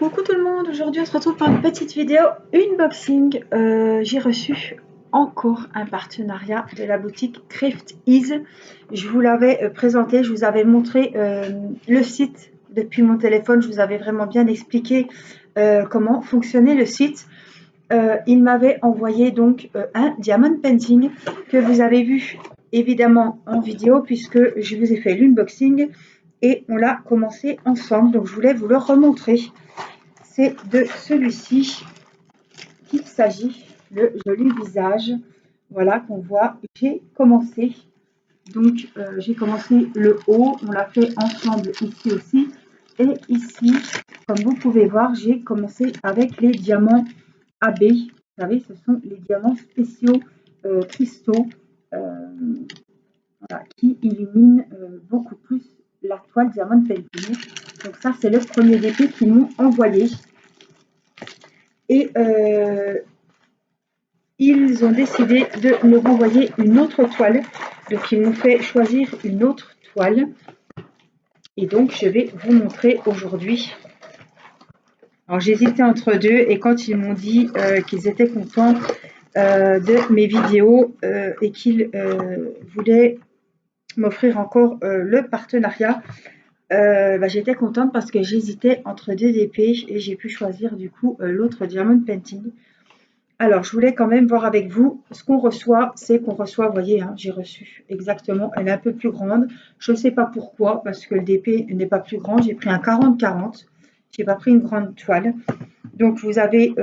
Coucou tout le monde, aujourd'hui on se retrouve pour une petite vidéo unboxing. J'ai reçu encore un partenariat de la boutique Craft Ease. Je vous l'avais présenté, je vous avais montré le site depuis mon téléphone, je vous avais vraiment bien expliqué comment fonctionnait le site. Il m'avait envoyé donc un diamond painting que vous avez vu évidemment en vidéo puisque je vous ai fait l'unboxing et on l'a commencé ensemble, donc je voulais vous le remontrer. C'est de celui-ci qu'il s'agit, le joli visage, voilà qu'on voit. J'ai commencé, donc j'ai commencé le haut, on l'a fait ensemble ici aussi, et ici, comme vous pouvez voir, j'ai commencé avec les diamants AB. Vous savez, ce sont les diamants spéciaux cristaux voilà, qui illuminent beaucoup plus la toile diamant painting. Donc ça, c'est le premier DP qu'ils m'ont envoyé. Et ils ont décidé de me renvoyer une autre toile. Donc ils m'ont fait choisir une autre toile. Et donc je vais vous montrer aujourd'hui. Alors j'hésitais entre deux et quand ils m'ont dit qu'ils étaient contents de mes vidéos et qu'ils voulaient m'offrir encore le partenariat, j'étais contente parce que j'hésitais entre deux DP et j'ai pu choisir du coup l'autre Diamond Painting. Alors, je voulais quand même voir avec vous ce qu'on reçoit. C'est qu'on reçoit, vous voyez, hein, j'ai reçu exactement, elle est un peu plus grande. Je ne sais pas pourquoi, parce que le DP n'est pas plus grand. J'ai pris un 40-40. Je n'ai pas pris une grande toile. Donc, vous avez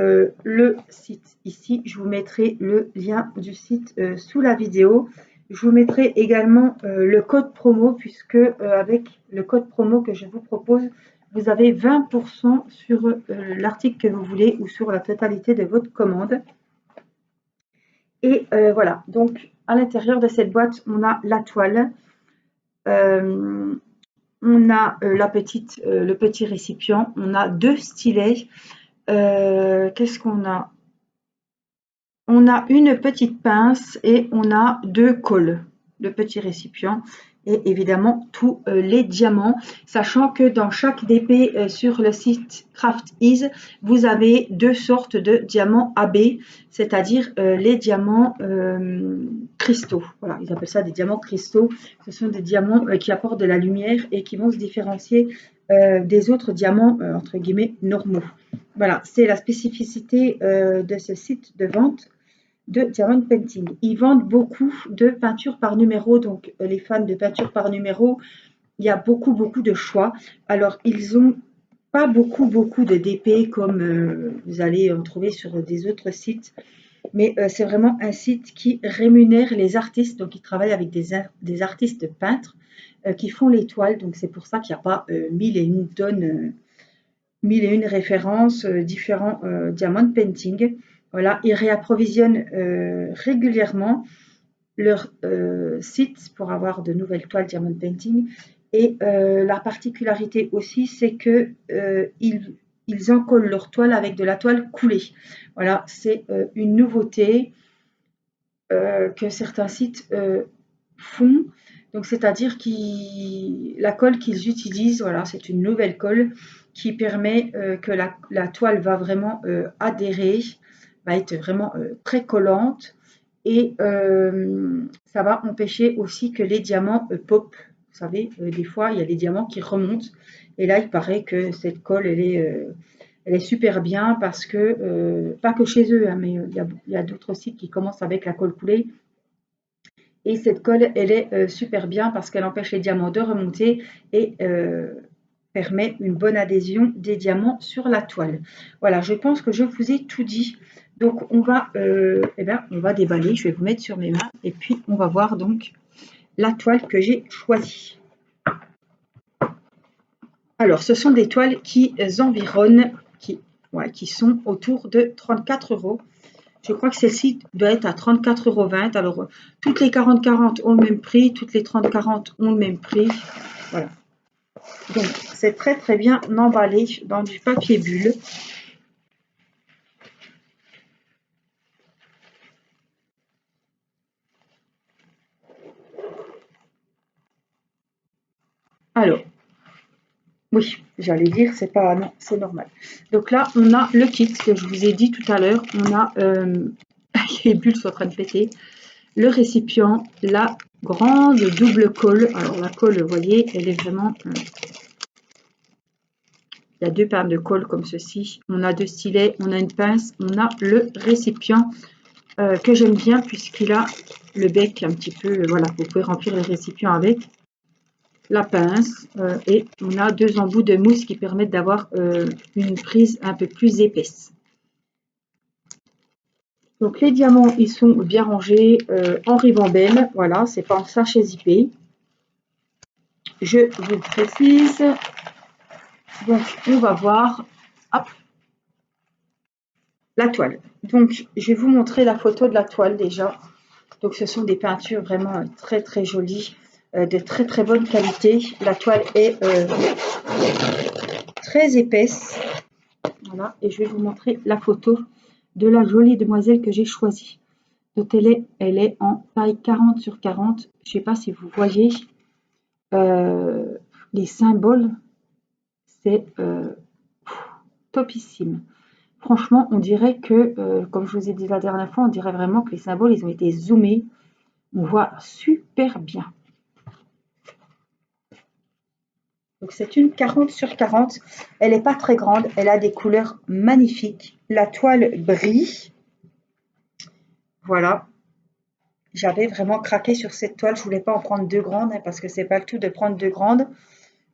le site ici. Je vous mettrai le lien du site sous la vidéo. Je vous mettrai également le code promo, puisque avec le code promo que je vous propose, vous avez 20% sur l'article que vous voulez ou sur la totalité de votre commande. Et voilà, donc à l'intérieur de cette boîte, on a la toile, on a le petit récipient, on a deux stylets. Qu'est-ce qu'on a? On a une petite pince et on a deux cols, le petit récipient. Et évidemment tous les diamants, sachant que dans chaque DP sur le site Craft Ease, vous avez deux sortes de diamants AB, c'est-à-dire les diamants cristaux. Voilà, ils appellent ça des diamants cristaux. Ce sont des diamants qui apportent de la lumière et qui vont se différencier des autres diamants entre guillemets normaux. Voilà, c'est la spécificité de ce site de vente de Diamond Painting. Ils vendent beaucoup de peintures par numéro, donc les fans de peinture par numéro, il y a beaucoup de choix. Alors ils ont pas beaucoup de DP comme vous allez en trouver sur des autres sites, mais c'est vraiment un site qui rémunère les artistes, donc ils travaillent avec des artistes peintres qui font les toiles, donc c'est pour ça qu'il n'y a pas 1001 tonnes, 1001 références, différents diamond painting. Voilà, ils réapprovisionnent régulièrement leur site pour avoir de nouvelles toiles diamond painting. Et la particularité aussi, c'est que ils encollent leur toile avec de la toile coulée. Voilà, c'est une nouveauté que certains sites font. Donc, c'est-à-dire que la colle qu'ils utilisent, voilà, c'est une nouvelle colle qui permet que la toile va vraiment adhérer, va être vraiment très collante et ça va empêcher aussi que les diamants pop. Vous savez, des fois, il y a des diamants qui remontent et là, il paraît que cette colle, elle est super bien parce que, pas que chez eux, hein, mais il y a d'autres sites qui commencent avec la colle coulée. Et cette colle, elle est super bien parce qu'elle empêche les diamants de remonter et permet une bonne adhésion des diamants sur la toile. Voilà, je pense que je vous ai tout dit. Donc on va déballer, je vais vous mettre sur mes mains et puis on va voir donc la toile que j'ai choisie. Alors ce sont des toiles qui environnent, qui sont autour de 34 €. Je crois que celle-ci doit être à 34,20 €. Alors, toutes les 40-40 ont le même prix, toutes les 30-40 ont le même prix. Voilà. Donc, c'est très bien emballé dans du papier bulle. Alors, Oui, j'allais dire, c'est pas, non, c'est normal. Donc là, on a le kit que je vous ai dit tout à l'heure. On a, les bulles sont en train de péter. Le récipient, la grande double colle. Alors la colle, vous voyez, elle est vraiment... il y a deux paires de colle comme ceci. On a deux stylets, on a une pince, on a le récipient que j'aime bien puisqu'il a le bec un petit peu... voilà, vous pouvez remplir le récipient avec. La pince et on a deux embouts de mousse qui permettent d'avoir une prise un peu plus épaisse. Donc les diamants, ils sont bien rangés en ribambelle, voilà, c'est pas en sachet zippé. Je vous précise. Donc on va voir, hop, la toile. Donc je vais vous montrer la photo de la toile déjà. Donc ce sont des peintures vraiment très très jolies, de très très bonne qualité. La toile est très épaisse. Voilà, et je vais vous montrer la photo de la jolie demoiselle que j'ai choisie. Donc elle est en taille 40 sur 40. Je ne sais pas si vous voyez les symboles, c'est topissime. Franchement, on dirait que, comme je vous ai dit la dernière fois, on dirait vraiment que les symboles, ils ont été zoomés. On voit super bien. Donc c'est une 40 sur 40. Elle n'est pas très grande, elle a des couleurs magnifiques. La toile brille. Voilà. J'avais vraiment craqué sur cette toile. Je voulais pas en prendre deux grandes parce que c'est pas le tout de prendre deux grandes.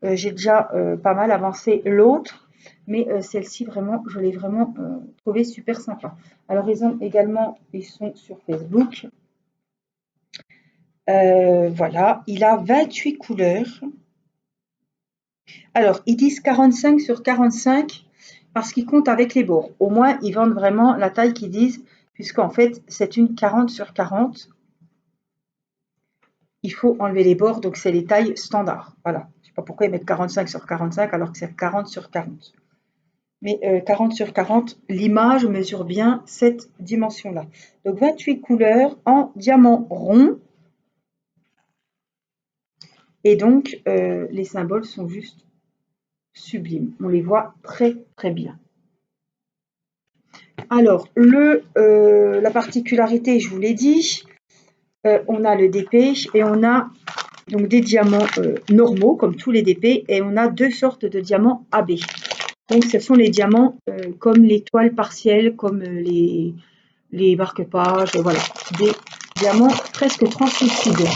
J'ai déjà pas mal avancé l'autre, mais celle-ci vraiment, je l'ai vraiment trouvée super sympa. Alors ils sont sur Facebook. Voilà, il a 28 couleurs. Alors ils disent 45 sur 45 parce qu'ils comptent avec les bords. Au moins ils vendent vraiment la taille qu'ils disent, puisqu'en fait c'est une 40 sur 40. Il faut enlever les bords, donc c'est les tailles standards. Voilà. Je ne sais pas pourquoi ils mettent 45 sur 45 alors que c'est 40 sur 40. Mais 40 sur 40, l'image mesure bien cette dimension-là. Donc 28 couleurs en diamant rond. Et donc les symboles sont juste sublimes. On les voit très très bien. Alors la particularité, je vous l'ai dit, on a le DP et on a donc des diamants normaux comme tous les DP et on a deux sortes de diamants AB. Donc ce sont les diamants comme les toiles partielles, comme les marque-pages, voilà, des diamants presque translucides.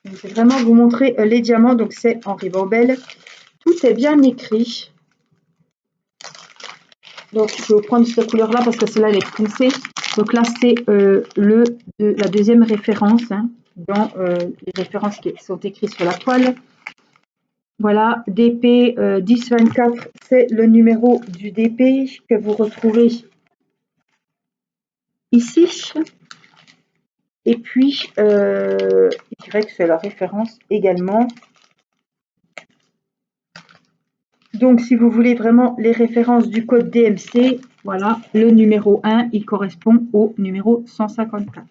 Donc, je vais vraiment vous montrer les diamants, donc c'est en ribambelle. Tout est bien écrit. Donc je vais vous prendre cette couleur-là parce que celle-là elle est foncée. Donc là c'est la deuxième référence hein, dans les références qui sont écrites sur la toile. Voilà, DP 1024, c'est le numéro du DP que vous retrouvez ici. Et puis, je dirais que c'est la référence également. Donc, si vous voulez vraiment les références du code DMC, voilà, le numéro 1, il correspond au numéro 154.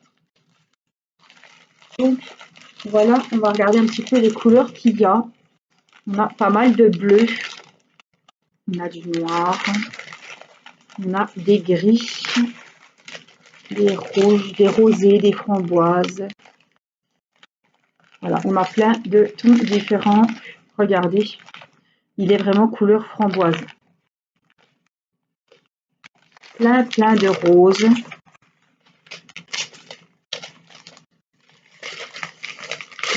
Donc, voilà, on va regarder un petit peu les couleurs qu'il y a. On a pas mal de bleu, on a du noir, on a des gris, des rouges, des rosés, des framboises. Voilà, on a plein de tons différents. Regardez, il est vraiment couleur framboise. Plein de roses.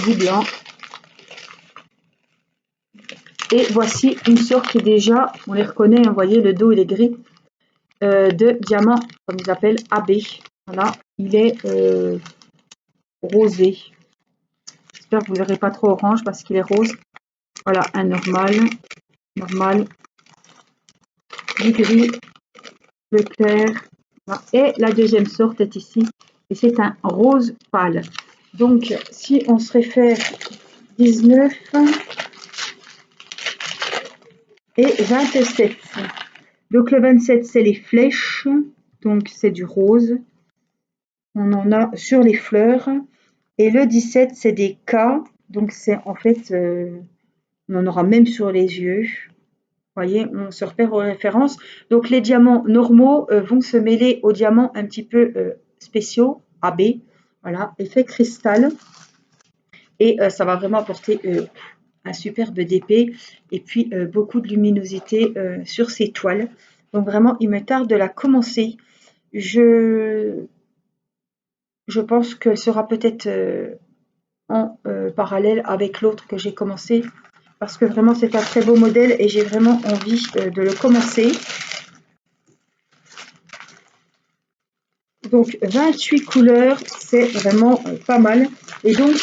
Du blanc. Et voici une sorte déjà, on les reconnaît, vous voyez, le dos il est gris, de diamant, comme ils appellent AB. Voilà, il est rosé. J'espère que vous ne verrez pas trop orange parce qu'il est rose. Voilà, un normal, du gris, le clair. Voilà. Et la deuxième sorte est ici, et c'est un rose pâle. Donc, si on se réfère 19 et 27. Donc le 27, c'est les flèches, donc c'est du rose. On en a sur les fleurs. Et le 17, c'est des K. Donc, c'est en fait, on en aura même sur les yeux. Vous voyez, on se repère aux références. Donc, les diamants normaux vont se mêler aux diamants un petit peu spéciaux, AB. Voilà, effet cristal. Et ça va vraiment apporter un superbe DP et puis beaucoup de luminosité sur ces toiles. Donc, vraiment, il me tarde de la commencer. Je pense qu'elle sera peut-être en parallèle avec l'autre que j'ai commencé parce que vraiment c'est un très beau modèle et j'ai vraiment envie de le commencer. Donc 28 couleurs, c'est vraiment pas mal. Et donc,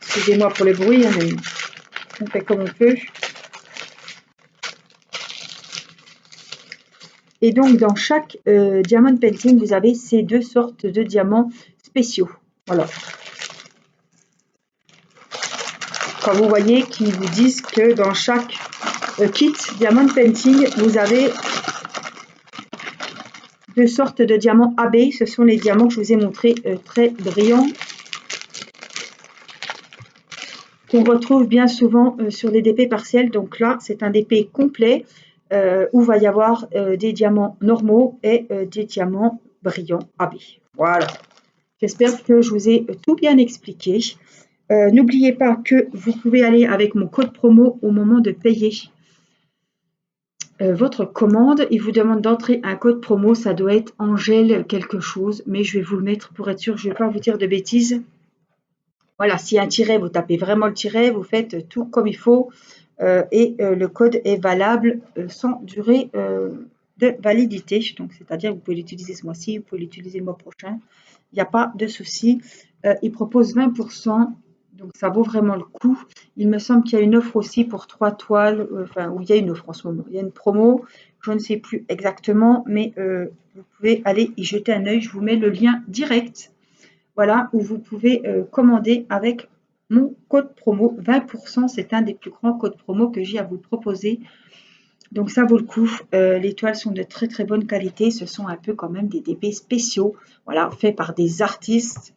excusez-moi pour le bruit, hein, mais on fait comme on peut. Et donc dans chaque diamond painting, vous avez ces deux sortes de diamants spéciaux. Voilà. Quand vous voyez qu'ils vous disent que dans chaque kit diamond painting, vous avez deux sortes de diamants AB. Ce sont les diamants que je vous ai montrés, très brillants, qu'on retrouve bien souvent sur les DP partiels. Donc là, c'est un DP complet où va y avoir des diamants normaux et des diamants brillants AB. Voilà. J'espère que je vous ai tout bien expliqué. N'oubliez pas que vous pouvez aller avec mon code promo au moment de payer votre commande. Il vous demande d'entrer un code promo. Ça doit être Angèle quelque chose, mais je vais vous le mettre pour être sûr. Je ne vais pas vous dire de bêtises. Voilà, s'il y a un tiret, vous tapez vraiment le tiret, vous faites tout comme il faut et le code est valable sans durée de validité. Donc, c'est-à-dire que vous pouvez l'utiliser ce mois-ci, vous pouvez l'utiliser le mois prochain. Il n'y a pas de souci. Il propose 20%, donc ça vaut vraiment le coup. Il me semble qu'il y a une offre aussi pour 3 toiles, enfin, où il y a une offre en ce moment. Il y a une promo, je ne sais plus exactement, mais vous pouvez aller y jeter un œil. Je vous mets le lien direct. Voilà, où vous pouvez commander avec mon code promo 20%. C'est un des plus grands codes promo que j'ai à vous proposer. Donc ça vaut le coup. Les toiles sont de très très bonne qualité. Ce sont un peu quand même des DP spéciaux, voilà, faits par des artistes.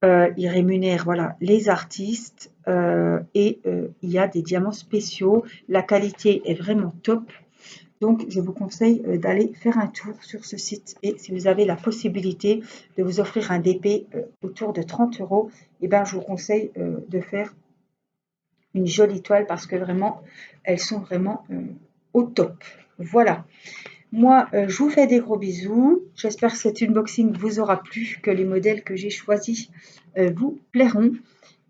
Ils rémunèrent voilà, les artistes et il y a des diamants spéciaux. La qualité est vraiment top. Donc, je vous conseille d'aller faire un tour sur ce site. Et si vous avez la possibilité de vous offrir un DP autour de 30 €, eh ben, je vous conseille de faire une jolie toile parce que vraiment, elles sont vraiment au top. Voilà. Moi, je vous fais des gros bisous. J'espère que cet unboxing vous aura plu, que les modèles que j'ai choisis vous plairont.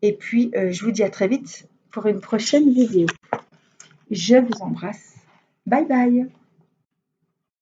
Et puis, je vous dis à très vite pour une prochaine vidéo. Je vous embrasse. Bye bye.